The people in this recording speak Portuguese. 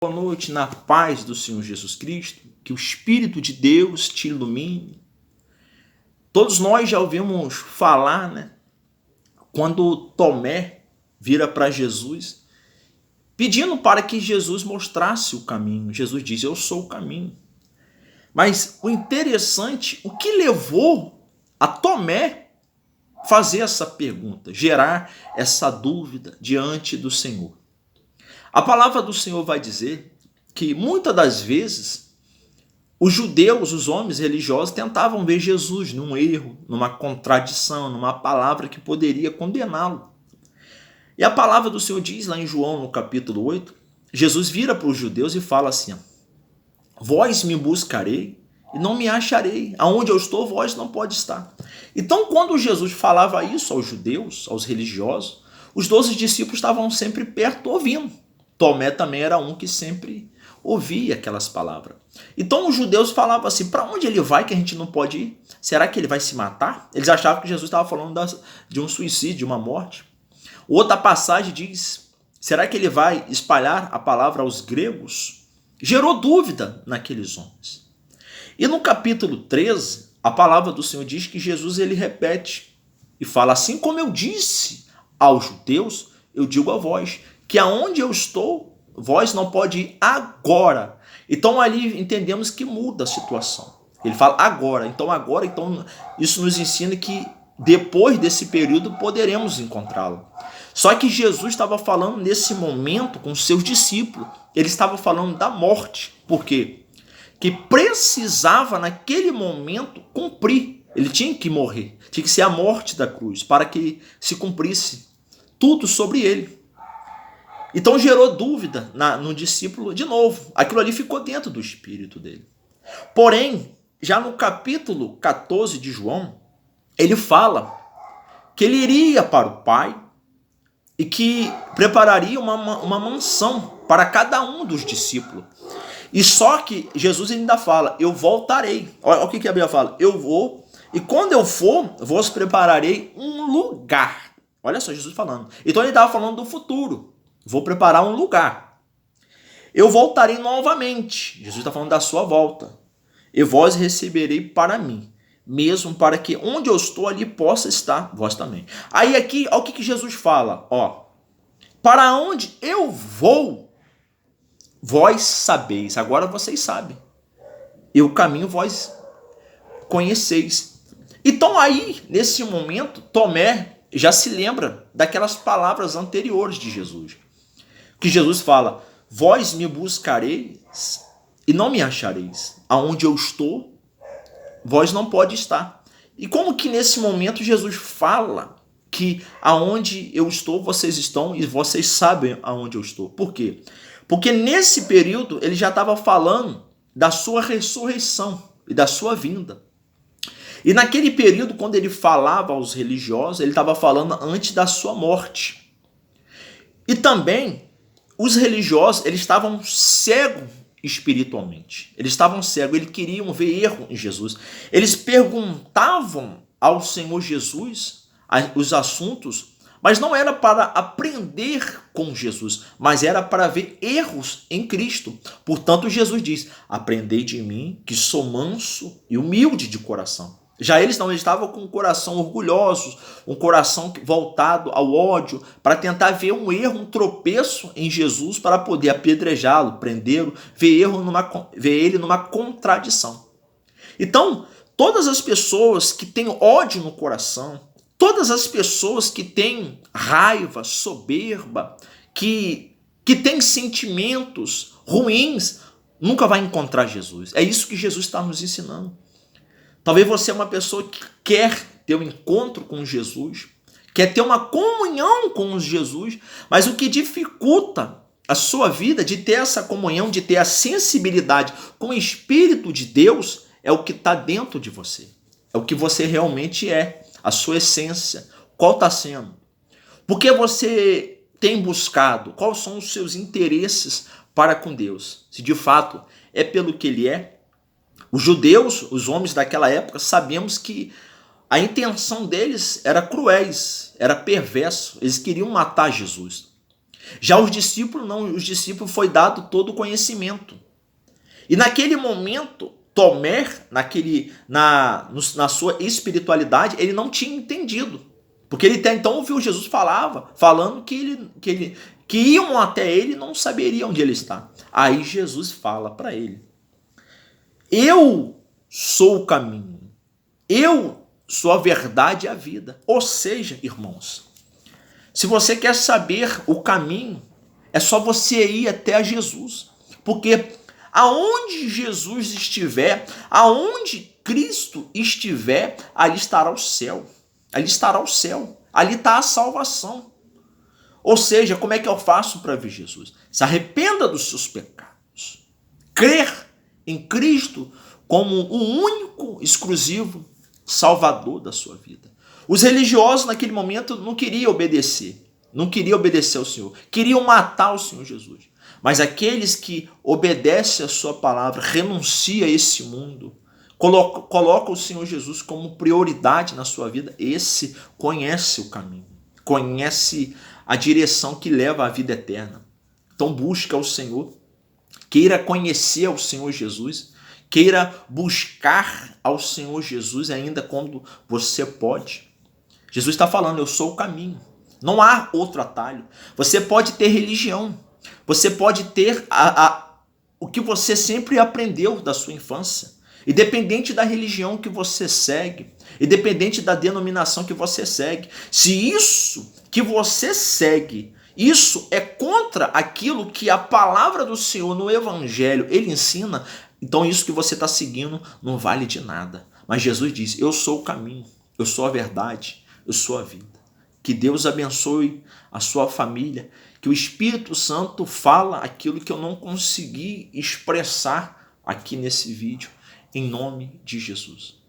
Boa noite, na paz do Senhor Jesus Cristo, que o Espírito de Deus te ilumine. Todos nós já ouvimos falar, né? Quando Tomé vira para Jesus, pedindo para que Jesus mostrasse o caminho. Jesus diz: eu sou o caminho. Mas o interessante, o que levou a Tomé fazer essa pergunta, gerar essa dúvida diante do Senhor? A palavra do Senhor vai dizer que muitas das vezes os judeus, os homens religiosos, tentavam ver Jesus num erro, numa contradição, numa palavra que poderia condená-lo. E a palavra do Senhor diz lá em João, no capítulo 8, Jesus vira para os judeus e fala assim: vós me buscarei e não me acharei. Aonde eu estou, vós não pode estar. Então, quando Jesus falava isso aos judeus, aos religiosos, os 12 discípulos estavam sempre perto ouvindo. Tomé também era um que sempre ouvia aquelas palavras. Então os judeus falavam assim: para onde ele vai que a gente não pode ir? Será que ele vai se matar? Eles achavam que Jesus estava falando de um suicídio, de uma morte. Outra passagem diz: será que ele vai espalhar a palavra aos gregos? Gerou dúvida naqueles homens. E no capítulo 13, a palavra do Senhor diz que Jesus ele repete e fala: assim como eu disse aos judeus, eu digo a vós, que aonde eu estou, vós não pode ir agora. Então ali entendemos que muda a situação. Ele fala agora. Então isso nos ensina que depois desse período poderemos encontrá-lo. Só que Jesus estava falando nesse momento com seus discípulos. Ele estava falando da morte. Por quê? Que precisava naquele momento cumprir. Ele tinha que morrer. Tinha que ser a morte da cruz para que se cumprisse tudo sobre ele. Então gerou dúvida no discípulo de novo. Aquilo ali ficou dentro do espírito dele. Porém, já no capítulo 14 de João, ele fala que ele iria para o Pai e que prepararia uma mansão para cada um dos discípulos. E só que Jesus ainda fala: eu voltarei. Olha o que a Bíblia fala: eu vou, e quando eu for, vos prepararei um lugar. Olha só Jesus falando. Então ele estava falando do futuro. Vou preparar um lugar. Eu voltarei novamente. Jesus está falando da sua volta. E vós receberei para mim, mesmo para que onde eu estou ali possa estar vós também. Aí aqui, olha o que Jesus fala. Ó, para onde eu vou, vós sabeis. Agora vocês sabem. E o caminho vós conheceis. Então aí, nesse momento, Tomé já se lembra daquelas palavras anteriores de Jesus. Que Jesus fala: vós me buscareis e não me achareis. Aonde eu estou, vós não pode estar. E como que nesse momento Jesus fala que aonde eu estou, vocês estão e vocês sabem aonde eu estou? Por quê? Porque nesse período ele já estava falando da sua ressurreição e da sua vinda. E naquele período, quando ele falava aos religiosos, ele estava falando antes da sua morte. E também os religiosos, eles estavam cegos espiritualmente. Eles estavam cegos, eles queriam ver erro em Jesus. Eles perguntavam ao Senhor Jesus os assuntos, mas não era para aprender com Jesus, mas era para ver erros em Cristo. Portanto, Jesus diz: aprendei de mim, que sou manso e humilde de coração. Já eles não, eles estavam com um coração orgulhoso, um coração voltado ao ódio, para tentar ver um erro, um tropeço em Jesus, para poder apedrejá-lo, prendê-lo, ver ele numa contradição. Então, todas as pessoas que têm ódio no coração, todas as pessoas que têm raiva, soberba, que têm sentimentos ruins, nunca vai encontrar Jesus. É isso que Jesus está nos ensinando. Talvez você é uma pessoa que quer ter um encontro com Jesus, quer ter uma comunhão com Jesus, mas o que dificulta a sua vida de ter essa comunhão, de ter a sensibilidade com o Espírito de Deus, é o que está dentro de você. É o que você realmente é, a sua essência. Qual está sendo? Porque você tem buscado, quais são os seus interesses para com Deus? Se de fato é pelo que Ele é. Os judeus, os homens daquela época, sabemos que a intenção deles era cruéis, era perverso. Eles queriam matar Jesus. Já os discípulos não, os discípulos foi dado todo o conhecimento. E naquele momento, Tomé, na sua espiritualidade, ele não tinha entendido. Porque ele até então ouviu Jesus falando que iam até ele e não saberiam onde ele está. Aí Jesus fala para ele: eu sou o caminho, eu sou a verdade e a vida. Ou seja, irmãos, se você quer saber o caminho, é só você ir até a Jesus. Porque aonde Jesus estiver, aonde Cristo estiver, ali estará o céu. Ali estará o céu. Ali está a salvação. Ou seja, como é que eu faço para ver Jesus? Se arrependa dos seus pecados. Crer em Cristo como o único, exclusivo Salvador da sua vida. Os religiosos naquele momento não queriam obedecer. Não queriam obedecer ao Senhor. Queriam matar o Senhor Jesus. Mas aqueles que obedecem a sua palavra, renunciam a esse mundo, colocam o Senhor Jesus como prioridade na sua vida, esse conhece o caminho, conhece a direção que leva à vida eterna. Então busca o Senhor, queira conhecer o Senhor Jesus, queira buscar ao Senhor Jesus ainda quando você pode. Jesus está falando, eu sou o caminho. Não há outro atalho. Você pode ter religião, você pode ter o que você sempre aprendeu da sua infância. Independente da religião que você segue, independente da denominação que você segue, se isso que você segue, isso é contra aquilo que a palavra do Senhor no Evangelho, ele ensina, então isso que você está seguindo não vale de nada. Mas Jesus diz, eu sou o caminho, eu sou a verdade, eu sou a vida. Que Deus abençoe a sua família, que o Espírito Santo fala aquilo que eu não consegui expressar aqui nesse vídeo, em nome de Jesus.